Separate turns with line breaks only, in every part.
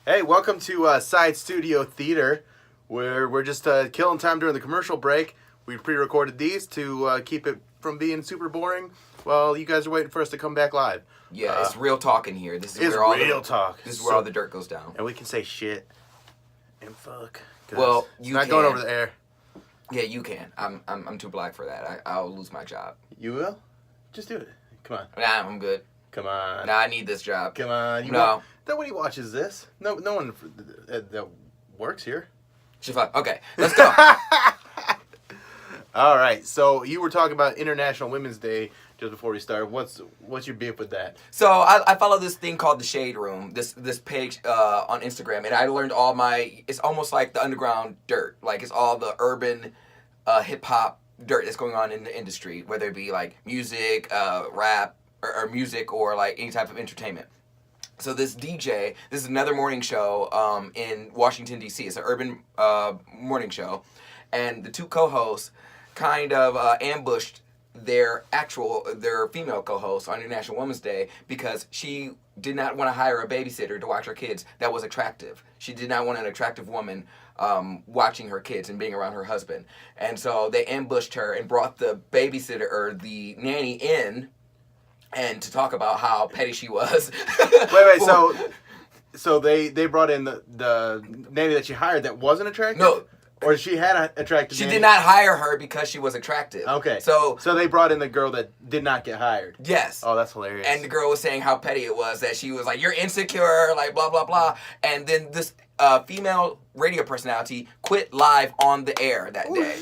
Hey, welcome to Side Studio Theater, where we're just killing time during the commercial break. We pre-recorded these to keep it from being super boring while you guys are waiting for us to come back live.
Yeah, it's real talk in here. This is
It's
where all
real
the,
talk.
This is where all the dirt goes down.
And we can say shit and fuck.
Well,
it's
you
not
can.
going over the air.
Yeah, you can. I'm too black for that. I'll lose my job.
You will? Just do it. Come on.
Nah, I'm good.
Come on.
Nah, I need this job.
Come on.
No.
Nobody watches this. No one that works here.
Okay, let's go.
All right. So you were talking about International Women's Day just before we started. What's your beef with that?
So I follow this thing called the Shade Room, this page on Instagram, and I learned all it's almost like the underground dirt. Like it's all the urban hip hop dirt that's going on in the industry, whether it be like music, rap, or music, or like any type of entertainment. So this DJ, this is another morning show in Washington, D.C. It's an urban morning show, and the two co-hosts kind of ambushed their female co-host on International Women's Day because she did not want to hire a babysitter to watch her kids that was attractive. She did not want an attractive woman watching her kids and being around her husband. And so they ambushed her and brought the babysitter or the nanny in and to talk about how petty she was.
Wait, so they brought in the nanny that she hired that wasn't attractive?
No.
Or she had an attractive
She
nanny?
did not hire her because she was attractive.
Okay.
So
they brought in the girl that did not get hired.
Yes.
Oh, that's hilarious.
And the girl was saying how petty it was, that she was like, you're insecure, like blah, blah, blah. And then this female radio personality quit live on the air that day.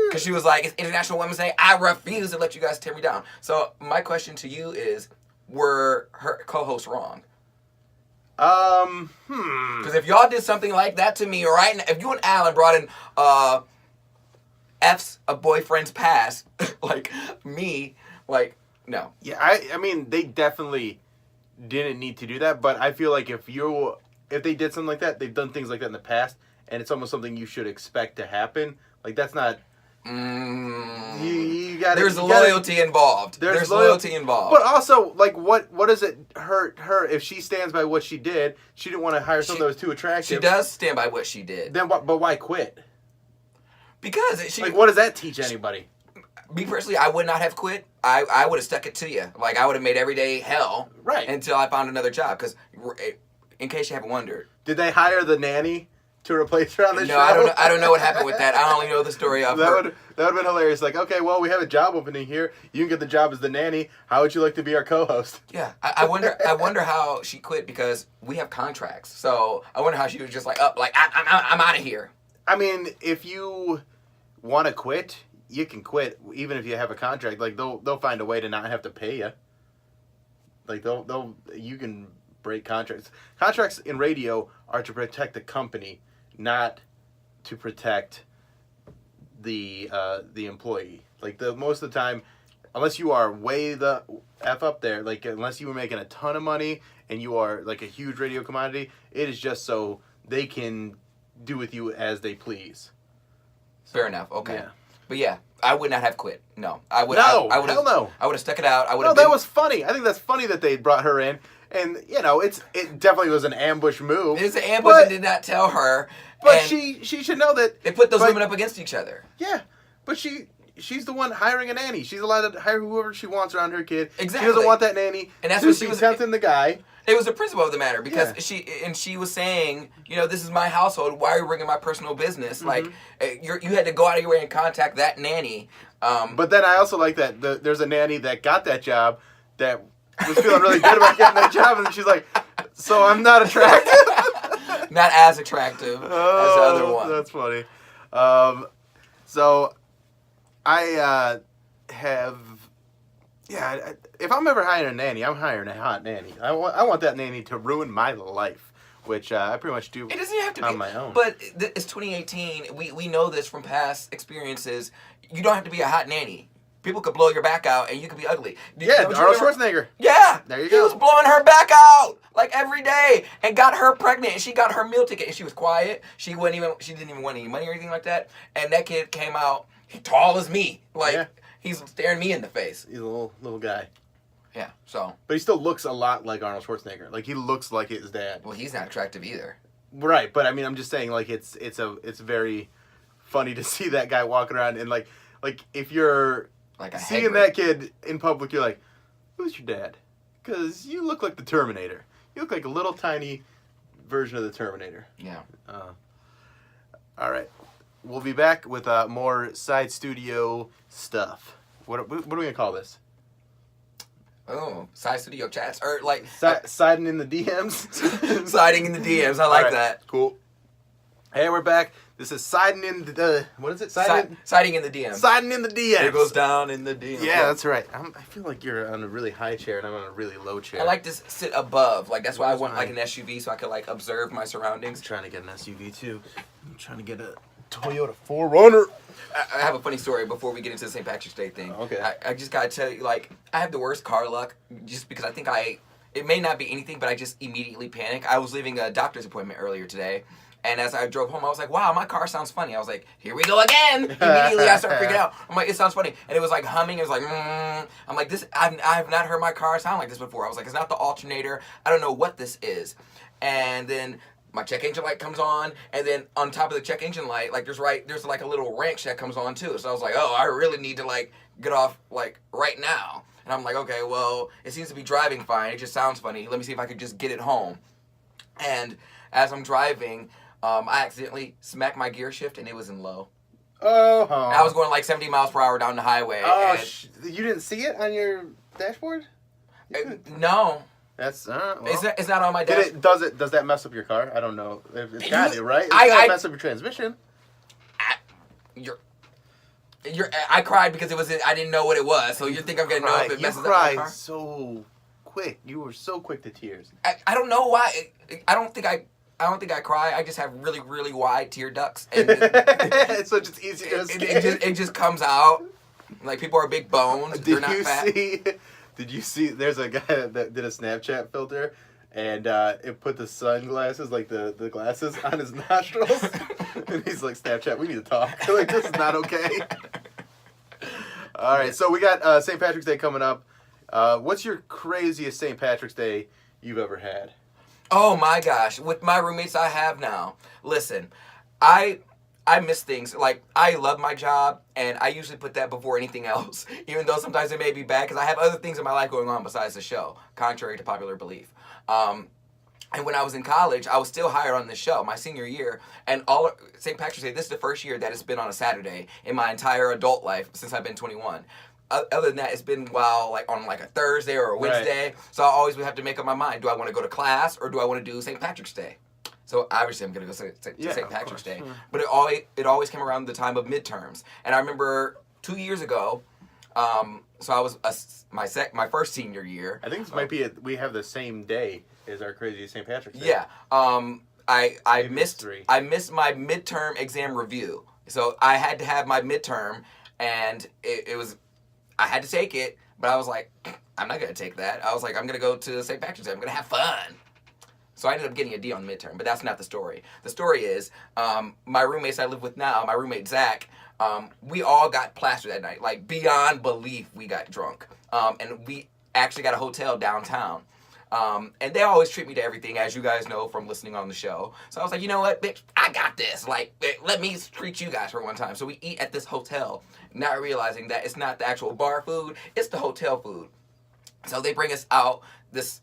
Because she was like, it's International Women's Day. I refuse to let you guys tear me down. So my question to you is, were her co-hosts wrong? Because if y'all did something like that to me right now, if you and Alan brought in F's a boyfriend's past, like me, like, no.
Yeah, I mean, they definitely didn't need to do that, but I feel like if they did something like that, they've done things like that in the past, and it's almost something you should expect to happen. Like, that's not... You gotta,
There's loyalty involved. There's loyalty involved.
But also, like, what does it hurt her if she stands by what she did? She didn't want to hire someone that was too attractive.
She does stand by what she did.
Then, but why quit?
Because
like, what does that teach anybody?
Me personally, I would not have quit. I would have stuck it to you. Like, I would have made every day hell.
Right.
Until I found another job. Because, in case you haven't wondered.
Did they hire the nanny to replace her on the show?
No, I don't know what happened with that. I only know the story of
that
her.
That would have been hilarious. Like, okay, well, we have a job opening here. You can get the job as the nanny. How would you like to be our co-host?
Yeah, I wonder how she quit, because we have contracts. So I wonder how she was just like, I'm out of here.
I mean, if you want to quit, you can quit, even if you have a contract. Like, they'll find a way to not have to pay you. Like, you can break contracts. Contracts in radio are to protect the company, not to protect the employee. Like, most of the time, unless you are way the F up there, like, unless you were making a ton of money and you are like a huge radio commodity, it is just so they can do with you as they please.
Fair enough. Okay.
Yeah.
But yeah, I would not have quit. No, I would.
No,
I would
hell no.
I would have stuck it out.
That was funny. I think that's funny that they brought her in. And, you know, it definitely was an ambush move.
It's an ambush and did not tell her.
But she should know that...
It put those women up against each other.
Yeah. But she's the one hiring a nanny. She's allowed to hire whoever she wants around her kid.
Exactly.
She doesn't want that nanny.
And that's what she was...
tempting the guy.
It was the principle of the matter, because she was saying, you know, this is my household. Why are you bringing my personal business? Mm-hmm. Like, you had to go out of your way and contact that nanny.
But then I also like that there's a nanny that got that job that... was feeling really good about getting that job, and she's like, so I'm not attractive?
Not as attractive as the other one.
That's funny. So I have... Yeah, if I'm ever hiring a nanny, I'm hiring a hot nanny. I want that nanny to ruin my life, which I pretty much do.
It doesn't have to be
on my own.
But it's 2018. We know this from past experiences. You don't have to be a hot nanny. People could blow your back out, and you could be ugly.
Arnold Schwarzenegger.
Yeah.
There you go.
He was blowing her back out, like, every day, and got her pregnant, and she got her meal ticket, and she was quiet. She didn't even want any money or anything like that. And that kid came out, tall as me. Like, he's staring me in the face.
He's a little guy.
Yeah. So.
But he still looks a lot like Arnold Schwarzenegger. Like he looks like his dad.
Well, he's not attractive either.
Right, but I mean, I'm just saying, like it's very funny to see that guy walking around and like if you're
Like a
seeing
Hagrid.
that kid in public, you're like, who's your dad? Because you look like the Terminator. You look like a little tiny version of the Terminator.
Yeah.
All right. We'll be back with more side studio stuff. What are we going to call this?
Oh, side studio chats. Or like...
Siding in the DMs?
Siding in the DMs. I like
All right,
that.
Cool. Hey, we're back. This is Siding in the... What is it?
Siding in the DMs.
Siding in the DMs.
It goes down in the DMs.
Yeah, that's right. I feel like you're on a really high chair and I'm on a really low chair.
I like to sit above. Like, that's why I want like an SUV so I could like observe my surroundings.
I'm trying to get an SUV too. I'm trying to get a Toyota 4Runner.
I have a funny story before we get into the St. Patrick's Day thing.
Okay.
I just gotta tell you, like, I have the worst car luck just because I think it may not be anything, but I just immediately panic. I was leaving a doctor's appointment earlier today, and as I drove home, I was like, wow, my car sounds funny. I was like, here we go again. Immediately, I started freaking out. I'm like, it sounds funny. And it was like humming. It was like, I'm like, I've not heard my car sound like this before. I was like, it's not the alternator. I don't know what this is. And then my check engine light comes on, and then on top of the check engine light, like there's like a little wrench that comes on too. So I was like, oh, I really need to like get off like right now. And I'm like, okay, well, it seems to be driving fine. It just sounds funny. Let me see if I could just get it home. And as I'm driving, I accidentally smacked my gear shift, and it was in low.
Oh.
I was going like 70 miles per hour down the highway.
Oh, you didn't see it on your dashboard?
No.
That's well.
It's not on my dashboard.
Does that mess up your car? I don't know. It's got it, right? It's got to mess up your transmission.
I cried because I didn't know what it was. So you think I'm gonna know if it messes up my car?
You cried so quick. You were so quick to tears.
I don't know why. I don't think I cry. I just have really, really wide tear ducts, and
so it's just easy to escape.
It just comes out. Like people are big boned. They're not fat.
Did you see? There's a guy that did a Snapchat filter, and it put the sunglasses, like the glasses, on his nostrils, and he's like, "Snapchat, we need to talk. Like this is not okay." All right, so we got St. Patrick's Day coming up. What's your craziest St. Patrick's Day you've ever had?
Oh my gosh, with my roommates I have now. Listen, I miss things. Like, I love my job, and I usually put that before anything else, even though sometimes it may be bad, because I have other things in my life going on besides the show, contrary to popular belief. And when I was in college, I was still hired on this show, my senior year, and St. Patrick's Day, this is the first year that it's been on a Saturday in my entire adult life since I've been 21. Other than that, it's been on a Thursday or a Wednesday, right. So I always would have to make up my mind, do I want to go to class, or do I want to do St. Patrick's Day? So obviously I'm going to go to St. Patrick's Day. Yeah. But it always came around the time of midterms. And I remember 2 years ago, so I was my first senior year.
I think this might be we have the same day as our crazy St. Patrick's Day.
Yeah. I missed my midterm exam review. So I had to have my midterm, and I had to take it, but I was like, I'm not going to take that. I was like, I'm going to go to St. Patrick's Day. I'm going to have fun. So I ended up getting a D on the midterm, but that's not the story. The story is, my roommates I live with now, my roommate Zach, we all got plastered that night. Like, beyond belief, we got drunk. And we actually got a hotel downtown. And they always treat me to everything, as you guys know from listening on the show. So I was like, you know what, bitch, I got this. Like, let me treat you guys for one time. So we eat at this hotel, not realizing that it's not the actual bar food, it's the hotel food. So they bring us out this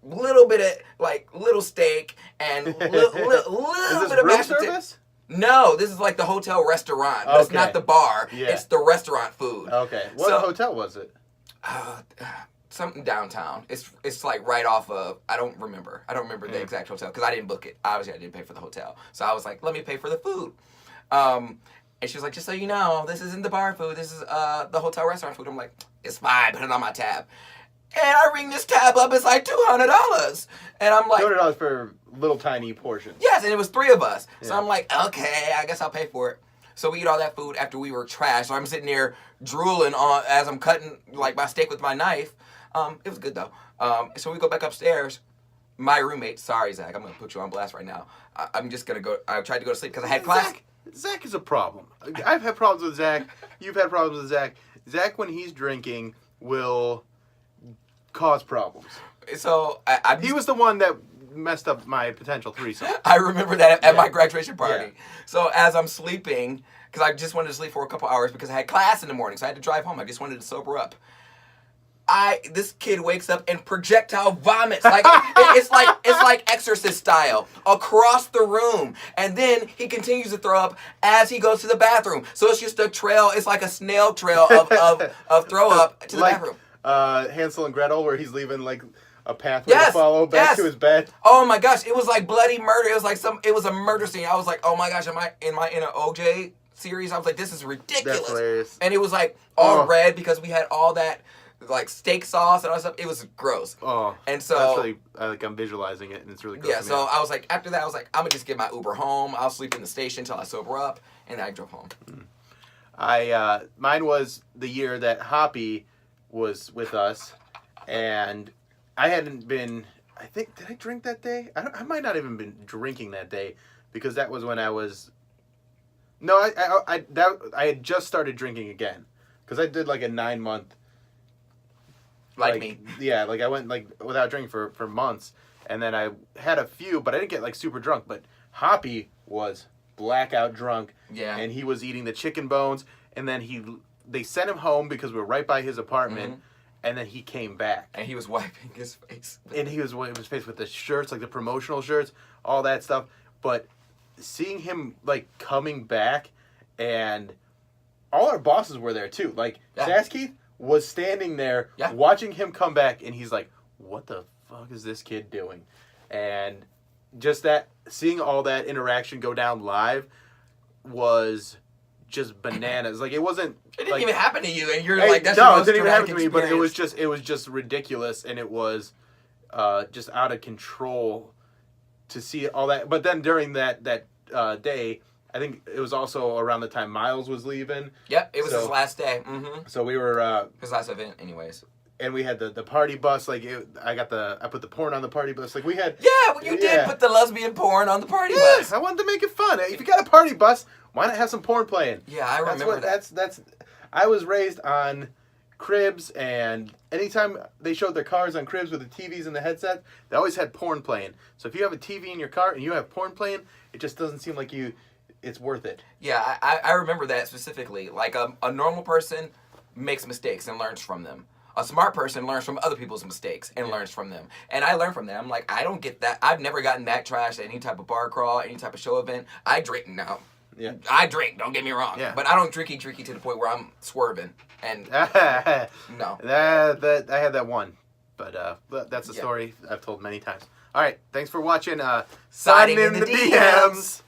little bit of little steak and little bit of mashed potatoes. No, this is like the hotel restaurant. But It's not the bar. Yeah. It's the restaurant food.
Okay. What hotel was it?
Something downtown. It's like right off of. I don't remember the exact hotel because I didn't book it. Obviously, I didn't pay for the hotel. So I was like, let me pay for the food. And she was like, just so you know, this isn't the bar food. This is the hotel restaurant food. I'm like, it's fine. Put it on my tab. And I ring this tab up, it's like $200. And I'm like...
$200 for little tiny portions.
Yes, and it was 3 of us. Yeah. So I'm like, okay, I guess I'll pay for it. So we eat all that food after we were trashed. So I'm sitting there drooling as I'm cutting my steak with my knife. It was good, though. So we go back upstairs. My roommate... Sorry, Zach, I'm going to put you on blast right now. I'm just going to go... I tried to go to sleep because I had class.
Zach is a problem. I've had problems with Zach. You've had problems with Zach. Zach, when he's drinking, will... cause problems.
So
He was the one that messed up my potential threesome.
I remember that at
Yeah.
my graduation party.
Yeah.
So as I'm sleeping, because I just wanted to sleep for a couple hours because I had class in the morning, so I had to drive home. I just wanted to sober up. This kid wakes up and projectile vomits like it's like Exorcist style across the room, and then he continues to throw up as he goes to the bathroom. So it's just a trail. It's like a snail trail of throw up to the
like,
bathroom.
Hansel and Gretel, where he's leaving like a pathway
Yes,
to follow back to his bed.
Oh my gosh, it was like bloody murder. It was like it was a murder scene. I was like, oh my gosh, am I in an OJ series? I was like, this is ridiculous.
That's hilarious.
And it was like all red because we had all that like steak sauce and all that stuff. It was gross.
Oh,
and so
that's really I'm visualizing it, and it's really gross.
Yeah, so I was like, after that, I was like, I'm gonna just get my Uber home. I'll sleep in the station until I sober up, and then I drove home.
Mine was the year that Hoppy was with us, and I hadn't been. I think did I drink that day? I might not even been drinking that day because that was when I was. No, I had just started drinking again because I did like a 9-month.
Like me.
Yeah, like I went like without drinking for months, and then I had a few, but I didn't get like super drunk. But Hoppy was blackout drunk.
Yeah.
And he was eating the chicken bones, and then they sent him home because we were right by his apartment, and then he came back.
And he was wiping his face.
And he was wiping his face with the shirts, like the promotional shirts, all that stuff. But seeing him like coming back, and all our bosses were there too. Like Saskeith was standing there watching him come back, and he's like, what the fuck is this kid doing? And just that, seeing all that interaction go down live was just bananas. Like, it wasn't...
It didn't even happen to you, and you're
like,
that's
no,
your
it didn't even happen to me,
experience.
but it was just ridiculous, and it was just out of control to see all that. But then during that day... I think it was also around the time Miles was leaving.
Yep, it was his last day. Mm-hmm.
So we were...
his last event, anyways.
And we had the party bus. Like, I put the porn on the party bus. Like, we had...
Yeah, well, you did put the lesbian porn on the party bus.
I wanted to make it fun. If you got a party bus, why not have some porn playing?
Yeah, I remember
that. I was raised on cribs, and anytime they showed their cars on cribs with the TVs and the headset, they always had porn playing. So if you have a TV in your car and you have porn playing, it just doesn't seem like it's worth it.
Yeah, I remember that specifically. Like, a normal person makes mistakes and learns from them. A smart person learns from other people's mistakes and learns from them. And I learned from them. I'm like, I don't get that. I've never gotten that trashed at any type of bar crawl, any type of show event. I drink now.
Yeah.
I drink, don't get me wrong.
Yeah.
But I don't drinky to the point where I'm swerving. And no.
I had that one. But that's a story I've told many times. All right, thanks for watching. Signing in the DMs.